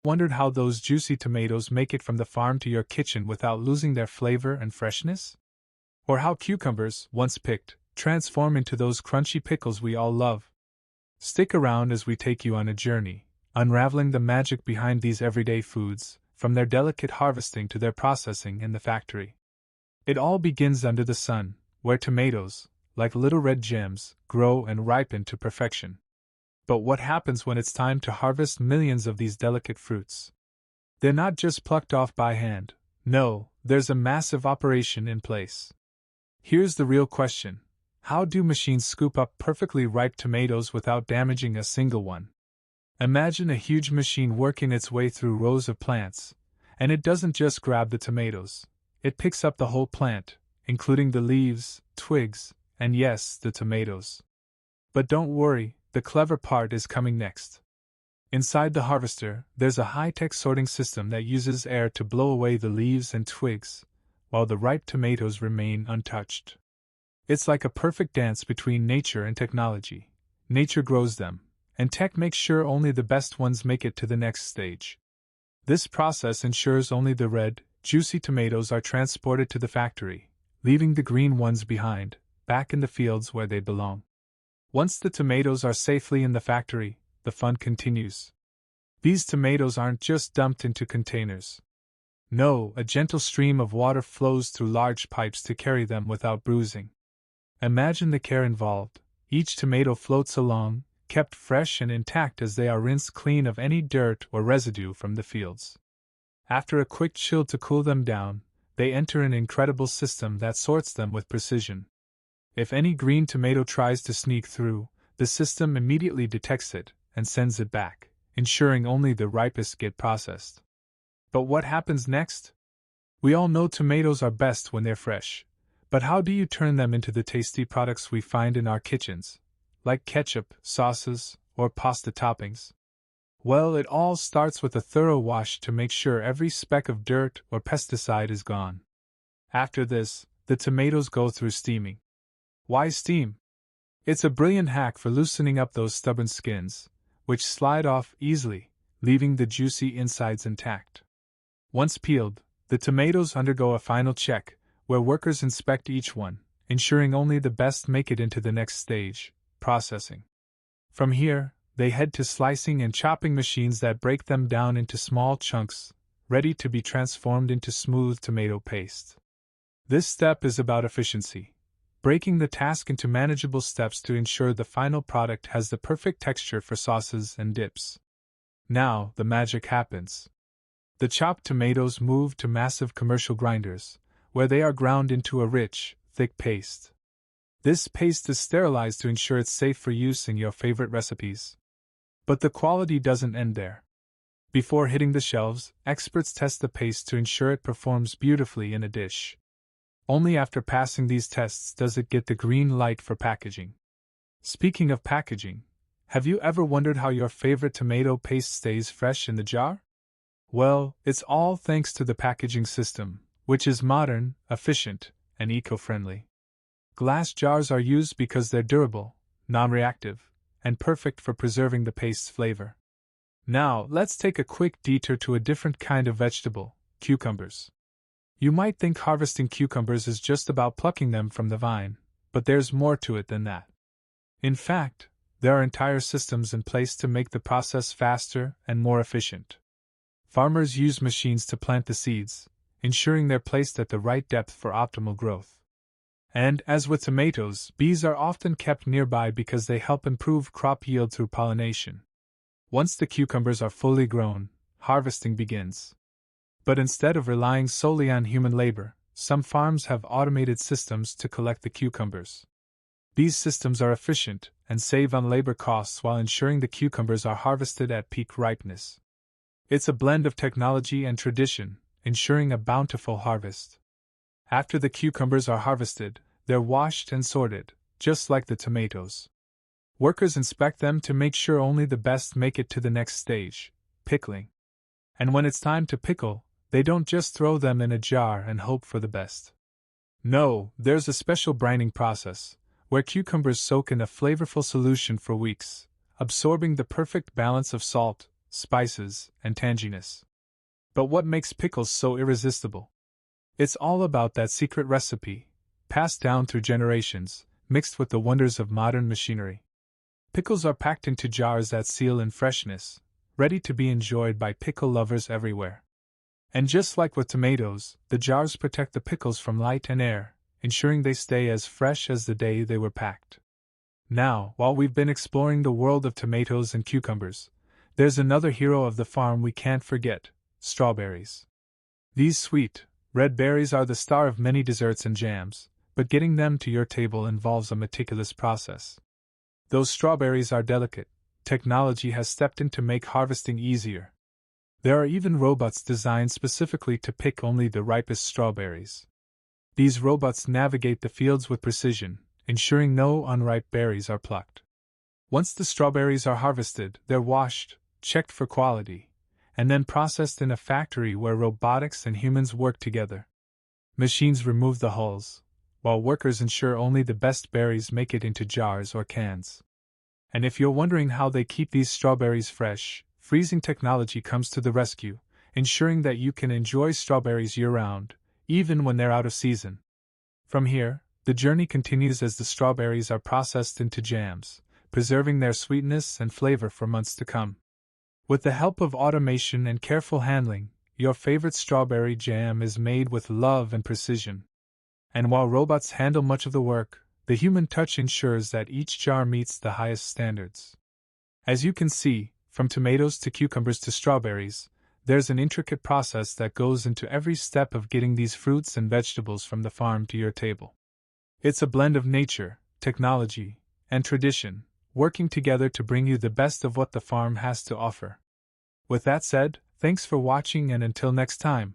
Wondered how those juicy tomatoes make it from the farm to your kitchen without losing their flavor and freshness? Or how cucumbers, once picked, transform into those crunchy pickles we all love? Stick around as we take you on a journey, unraveling the magic behind these everyday foods, from their delicate harvesting to their processing in the factory. It all begins under the sun, where tomatoes, like little red gems, grow and ripen to perfection. But what happens when it's time to harvest millions of these delicate fruits? They're not just plucked off by hand. No, there's a massive operation in place. Here's the real question. How do machines scoop up perfectly ripe tomatoes without damaging a single one? Imagine a huge machine working its way through rows of plants, and it doesn't just grab the tomatoes. It picks up the whole plant, including the leaves, twigs, and yes, the tomatoes. But don't worry, the clever part is coming next. Inside the harvester, there's a high-tech sorting system that uses air to blow away the leaves and twigs, while the ripe tomatoes remain untouched. It's like a perfect dance between nature and technology. Nature grows them, and tech makes sure only the best ones make it to the next stage. This process ensures only the red, juicy tomatoes are transported to the factory, leaving the green ones behind, back in the fields where they belong. Once the tomatoes are safely in the factory, the fun continues. These tomatoes aren't just dumped into containers. No, a gentle stream of water flows through large pipes to carry them without bruising. Imagine the care involved. Each tomato floats along, kept fresh and intact as they are rinsed clean of any dirt or residue from the fields. After a quick chill to cool them down, they enter an incredible system that sorts them with precision. If any green tomato tries to sneak through, the system immediately detects it and sends it back, ensuring only the ripest get processed. But what happens next? We all know tomatoes are best when they're fresh, but how do you turn them into the tasty products we find in our kitchens, like ketchup, sauces, or pasta toppings? Well, it all starts with a thorough wash to make sure every speck of dirt or pesticide is gone. After this, the tomatoes go through steaming. Why steam? It's a brilliant hack for loosening up those stubborn skins, which slide off easily, leaving the juicy insides intact. Once peeled, the tomatoes undergo a final check, where workers inspect each one, ensuring only the best make it into the next stage, processing. From here, they head to slicing and chopping machines that break them down into small chunks, ready to be transformed into smooth tomato paste. This step is about efficiency, breaking the task into manageable steps to ensure the final product has the perfect texture for sauces and dips. Now, the magic happens. The chopped tomatoes move to massive commercial grinders, where they are ground into a rich, thick paste. This paste is sterilized to ensure it's safe for use in your favorite recipes. But the quality doesn't end there. Before hitting the shelves, experts test the paste to ensure it performs beautifully in a dish. Only after passing these tests does it get the green light for packaging. Speaking of packaging, have you ever wondered how your favorite tomato paste stays fresh in the jar? Well, it's all thanks to the packaging system, which is modern, efficient, and eco-friendly. Glass jars are used because they're durable, non-reactive, and perfect for preserving the paste's flavor. Now, let's take a quick detour to a different kind of vegetable, cucumbers. You might think harvesting cucumbers is just about plucking them from the vine, but there's more to it than that. In fact, there are entire systems in place to make the process faster and more efficient. Farmers use machines to plant the seeds, ensuring they're placed at the right depth for optimal growth. And, as with tomatoes, bees are often kept nearby because they help improve crop yield through pollination. Once the cucumbers are fully grown, harvesting begins. But instead of relying solely on human labor, some farms have automated systems to collect the cucumbers. These systems are efficient and save on labor costs while ensuring the cucumbers are harvested at peak ripeness. It's a blend of technology and tradition, ensuring a bountiful harvest. After the cucumbers are harvested, they're washed and sorted, just like the tomatoes. Workers inspect them to make sure only the best make it to the next stage, pickling. And when it's time to pickle, they don't just throw them in a jar and hope for the best. No, there's a special brining process, where cucumbers soak in a flavorful solution for weeks, absorbing the perfect balance of salt, spices, and tanginess. But what makes pickles so irresistible? It's all about that secret recipe, passed down through generations, mixed with the wonders of modern machinery. Pickles are packed into jars that seal in freshness, ready to be enjoyed by pickle lovers everywhere. And just like with tomatoes, the jars protect the pickles from light and air, ensuring they stay as fresh as the day they were packed. Now, while we've been exploring the world of tomatoes and cucumbers, there's another hero of the farm we can't forget: strawberries. These sweet, red berries are the star of many desserts and jams, but getting them to your table involves a meticulous process. Though strawberries are delicate, technology has stepped in to make harvesting easier. There are even robots designed specifically to pick only the ripest strawberries. These robots navigate the fields with precision, ensuring no unripe berries are plucked. Once the strawberries are harvested, they're washed, checked for quality, and then processed in a factory where robotics and humans work together. Machines remove the hulls, while workers ensure only the best berries make it into jars or cans. And if you're wondering how they keep these strawberries fresh, freezing technology comes to the rescue, ensuring that you can enjoy strawberries year-round, even when they're out of season. From here, the journey continues as the strawberries are processed into jams, preserving their sweetness and flavor for months to come. With the help of automation and careful handling, your favorite strawberry jam is made with love and precision. And while robots handle much of the work, the human touch ensures that each jar meets the highest standards. As you can see, from tomatoes to cucumbers to strawberries, there's an intricate process that goes into every step of getting these fruits and vegetables from the farm to your table. It's a blend of nature, technology, and tradition, working together to bring you the best of what the farm has to offer. With that said, thanks for watching, and until next time.